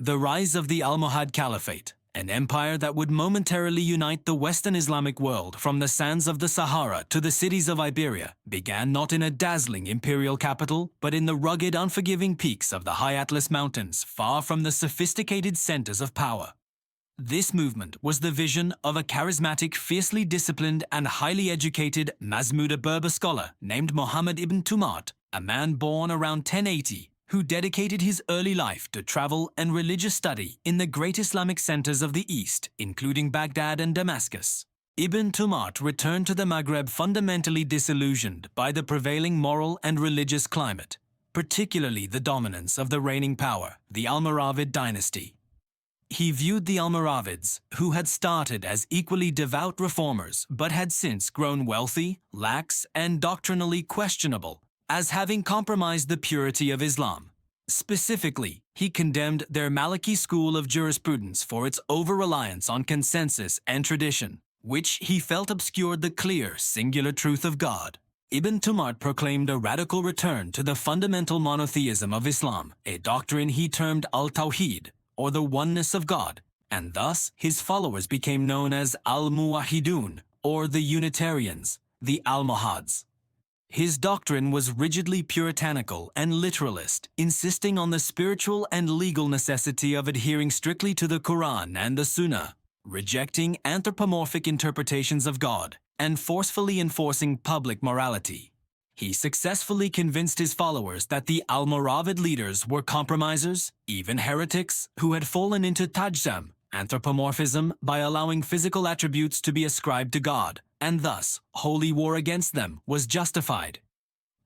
The rise of the Almohad Caliphate, an empire that would momentarily unite the Western Islamic world from the sands of the Sahara to the cities of Iberia, began not in a dazzling imperial capital, but in the rugged, unforgiving peaks of the high Atlas Mountains, far from the sophisticated centers of power. This movement was the vision of a charismatic, fiercely disciplined, and highly educated Masmuda Berber scholar named Muhammad ibn Tumart, a man born around 1080, who dedicated his early life to travel and religious study in the great Islamic centers of the East, including Baghdad and Damascus. Ibn Tumart returned to the Maghreb fundamentally disillusioned by the prevailing moral and religious climate, particularly the dominance of the reigning power, the Almoravid dynasty. He viewed the Almoravids, who had started as equally devout reformers but had since grown wealthy, lax, and doctrinally questionable, as having compromised the purity of Islam. Specifically, he condemned their Maliki school of jurisprudence for its over-reliance on consensus and tradition, which he felt obscured the clear, singular truth of God. Ibn Tumart proclaimed a radical return to the fundamental monotheism of Islam, a doctrine he termed al-Tawhid, or the oneness of God, and thus his followers became known as al-Muwahidun, or the Unitarians, the Almohads. His doctrine was rigidly puritanical and literalist, insisting on the spiritual and legal necessity of adhering strictly to the Quran and the Sunnah, rejecting anthropomorphic interpretations of God, and forcefully enforcing public morality. He successfully convinced his followers that the Almoravid leaders were compromisers, even heretics, who had fallen into tajsam, anthropomorphism, by allowing physical attributes to be ascribed to God, and thus holy war against them was justified.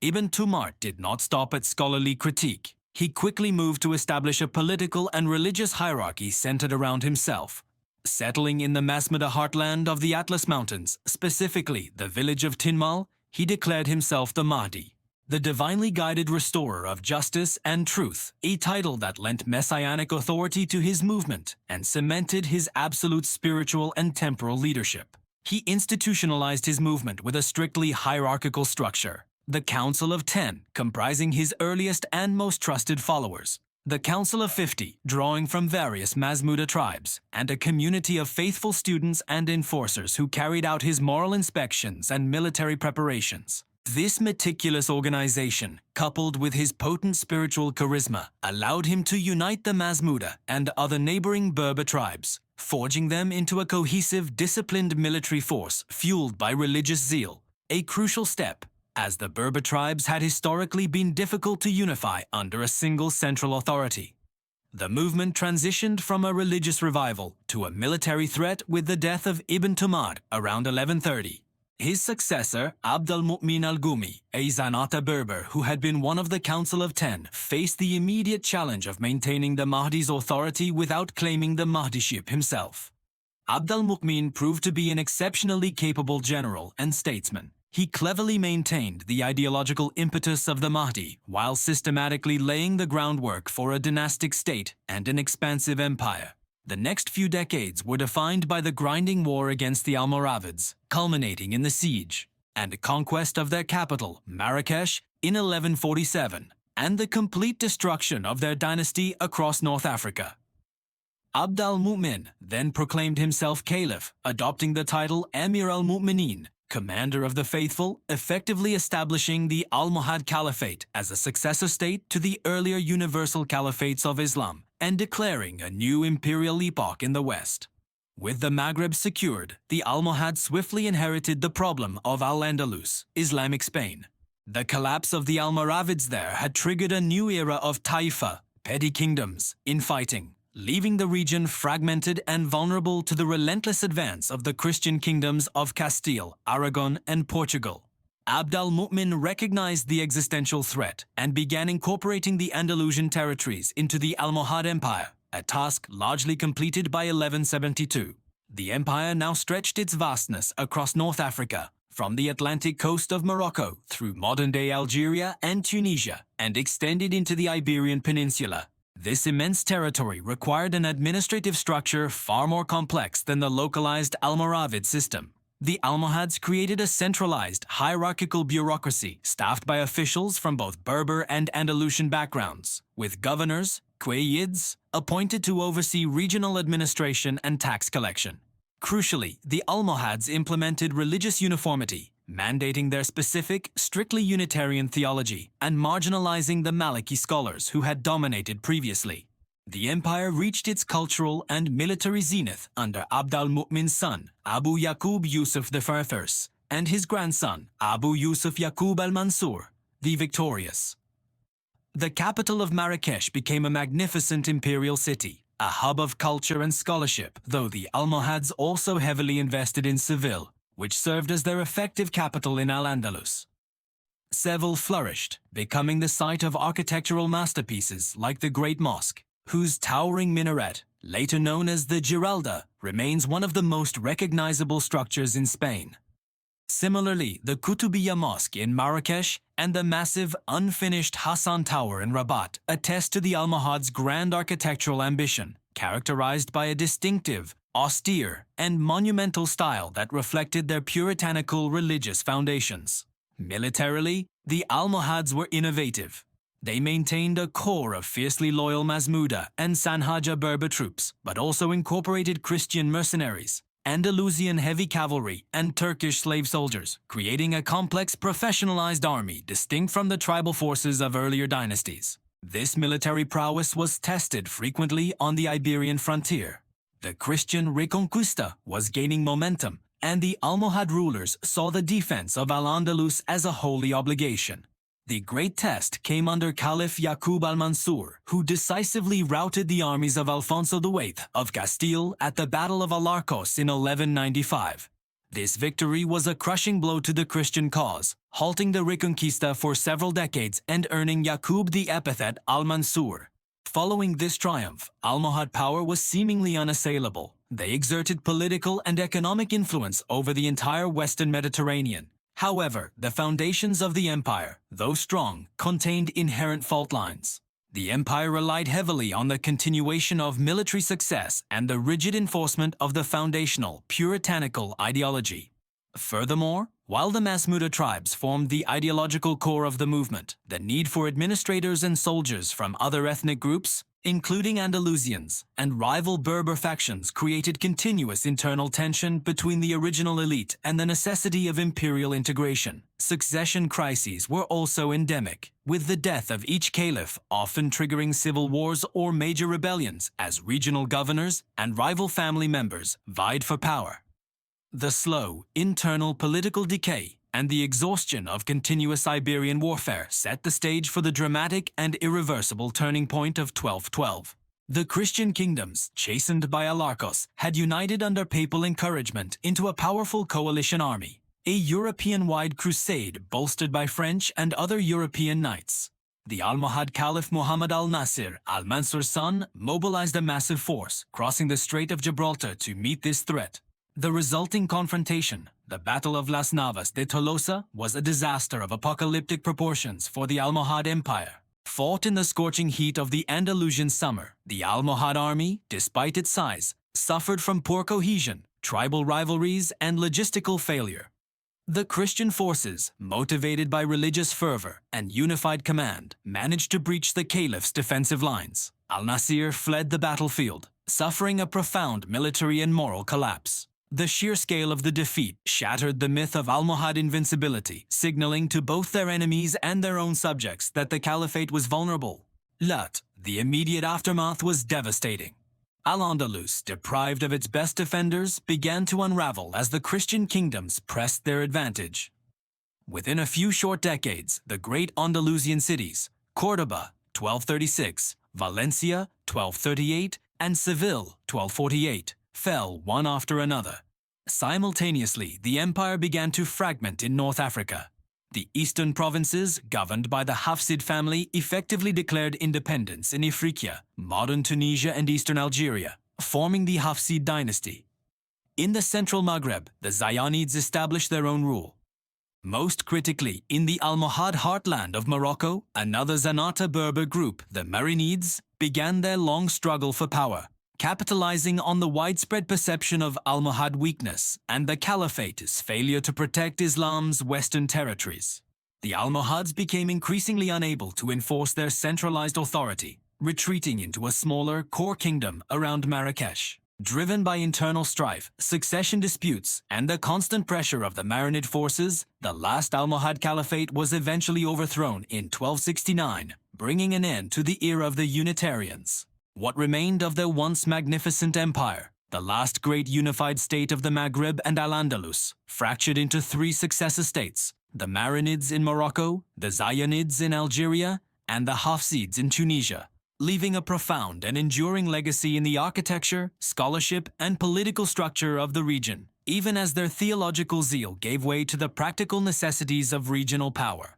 Ibn Tumart did not stop at scholarly critique. He quickly moved to establish a political and religious hierarchy centered around himself. Settling in the Masmuda heartland of the Atlas Mountains, specifically the village of Tinmal, he declared himself the Mahdi, the divinely guided restorer of justice and truth, a title that lent messianic authority to his movement and cemented his absolute spiritual and temporal leadership. He institutionalized his movement with a strictly hierarchical structure. The Council of 10, comprising his earliest and most trusted followers, the Council of 50, drawing from various Masmuda tribes, and a community of faithful students and enforcers who carried out his moral inspections and military preparations. This meticulous organization, coupled with his potent spiritual charisma, allowed him to unite the Masmuda and other neighboring Berber tribes, forging them into a cohesive, disciplined military force fueled by religious zeal, a crucial step, as the Berber tribes had historically been difficult to unify under a single central authority. The movement transitioned from a religious revival to a military threat with the death of Ibn Tumart around 1130. His successor, Abd al-Mu'min al-Gumi, a Zanata Berber who had been one of the Council of 10, faced the immediate challenge of maintaining the Mahdi's authority without claiming the Mahdiship himself. Abd al-Mu'min proved to be an exceptionally capable general and statesman. He cleverly maintained the ideological impetus of the Mahdi while systematically laying the groundwork for a dynastic state and an expansive empire. The next few decades were defined by the grinding war against the Almoravids, culminating in the siege and conquest of their capital, Marrakesh, in 1147, and the complete destruction of their dynasty across North Africa. Abd al-Mu'min then proclaimed himself caliph, adopting the title Emir al-Mu'minin, Commander of the Faithful, effectively establishing the Almohad Caliphate as a successor state to the earlier universal caliphates of Islam, and declaring a new imperial epoch in the West. With the Maghreb secured, the Almohad swiftly inherited the problem of Al-Andalus, Islamic Spain. The collapse of the Almoravids there had triggered a new era of taifa, petty kingdoms, infighting, leaving the region fragmented and vulnerable to the relentless advance of the Christian kingdoms of Castile, Aragon, and Portugal. Abd al-Mu'min recognized the existential threat and began incorporating the Andalusian territories into the Almohad Empire, a task largely completed by 1172. The empire now stretched its vastness across North Africa, from the Atlantic coast of Morocco through modern-day Algeria and Tunisia, and extended into the Iberian Peninsula. This immense territory required an administrative structure far more complex than the localized Almoravid system. The Almohads created a centralized, hierarchical bureaucracy staffed by officials from both Berber and Andalusian backgrounds, with governors, qeyyids, appointed to oversee regional administration and tax collection. Crucially, the Almohads implemented religious uniformity, mandating their specific, strictly Unitarian theology and marginalizing the Maliki scholars who had dominated previously. The empire reached its cultural and military zenith under Abd al-Mu'min's son, Abu Yaqub Yusuf I, and his grandson, Abu Yusuf Yaqub al-Mansur, the Victorious. The capital of Marrakesh became a magnificent imperial city, a hub of culture and scholarship, though the Almohads also heavily invested in Seville, which served as their effective capital in Al-Andalus. Seville flourished, becoming the site of architectural masterpieces like the Great Mosque, whose towering minaret, later known as the Giralda, remains one of the most recognizable structures in Spain. Similarly, the Kutubiyya Mosque in Marrakesh and the massive, unfinished Hassan Tower in Rabat attest to the Almohads' grand architectural ambition, characterized by a distinctive, austere, and monumental style that reflected their puritanical religious foundations. Militarily, the Almohads were innovative. They maintained a core of fiercely loyal Masmuda and Sanhaja Berber troops, but also incorporated Christian mercenaries, Andalusian heavy cavalry, and Turkish slave soldiers, creating a complex, professionalized army distinct from the tribal forces of earlier dynasties. This military prowess was tested frequently on the Iberian frontier. The Christian Reconquista was gaining momentum, and the Almohad rulers saw the defense of Al-Andalus as a holy obligation. The great test came under Caliph Yaqub al-Mansur, who decisively routed the armies of Alfonso VIII of Castile at the Battle of Alarcos in 1195. This victory was a crushing blow to the Christian cause, halting the Reconquista for several decades and earning Yaqub the epithet al-Mansur. Following this triumph, Almohad power was seemingly unassailable. They exerted political and economic influence over the entire Western Mediterranean. However, the foundations of the empire, though strong, contained inherent fault lines. The empire relied heavily on the continuation of military success and the rigid enforcement of the foundational, puritanical ideology. Furthermore, while the Masmuda tribes formed the ideological core of the movement, the need for administrators and soldiers from other ethnic groups, including Andalusians, and rival Berber factions created continuous internal tension between the original elite and the necessity of imperial integration. Succession crises were also endemic, with the death of each caliph often triggering civil wars or major rebellions as regional governors and rival family members vied for power. The slow, internal political decay and the exhaustion of continuous Iberian warfare set the stage for the dramatic and irreversible turning point of 1212. The Christian kingdoms, chastened by Alarcos, had united under papal encouragement into a powerful coalition army, a European-wide crusade bolstered by French and other European knights. The Almohad Caliph Muhammad al-Nasir, al-Mansur's son, mobilized a massive force, crossing the Strait of Gibraltar to meet this threat. The resulting confrontation, the Battle of Las Navas de Tolosa, was a disaster of apocalyptic proportions for the Almohad Empire. Fought in the scorching heat of the Andalusian summer, the Almohad army, despite its size, suffered from poor cohesion, tribal rivalries, and logistical failure. The Christian forces, motivated by religious fervor and unified command, managed to breach the caliph's defensive lines. Al-Nasir fled the battlefield, suffering a profound military and moral collapse. The sheer scale of the defeat shattered the myth of Almohad invincibility, signaling to both their enemies and their own subjects that the caliphate was vulnerable. The immediate aftermath was devastating. Al-Andalus, deprived of its best defenders, began to unravel as the Christian kingdoms pressed their advantage. Within a few short decades, the great Andalusian cities, Córdoba, 1236, Valencia, 1238, and Seville, 1248, fell one after another. Simultaneously, the empire began to fragment in North Africa. The eastern provinces, governed by the Hafsid family, effectively declared independence in Ifriqiya, modern Tunisia and eastern Algeria, forming the Hafsid dynasty. In the central Maghreb, the Zayanids established their own rule. Most critically, in the Almohad heartland of Morocco, another Zanata Berber group, the Marinids, began their long struggle for power. capitalizing on the widespread perception of Almohad weakness and the Caliphate's failure to protect Islam's western territories. The Almohads became increasingly unable to enforce their centralized authority, retreating into a smaller core kingdom around Marrakesh. Driven by internal strife, succession disputes, and the constant pressure of the Marinid forces, the last Almohad Caliphate was eventually overthrown in 1269, bringing an end to the era of the Unitarians. What remained of their once magnificent empire, the last great unified state of the Maghreb and Al-Andalus, fractured into three successor states: the Marinids in Morocco, the Zayanids in Algeria, and the Hafsids in Tunisia, leaving a profound and enduring legacy in the architecture, scholarship, and political structure of the region, even as their theological zeal gave way to the practical necessities of regional power.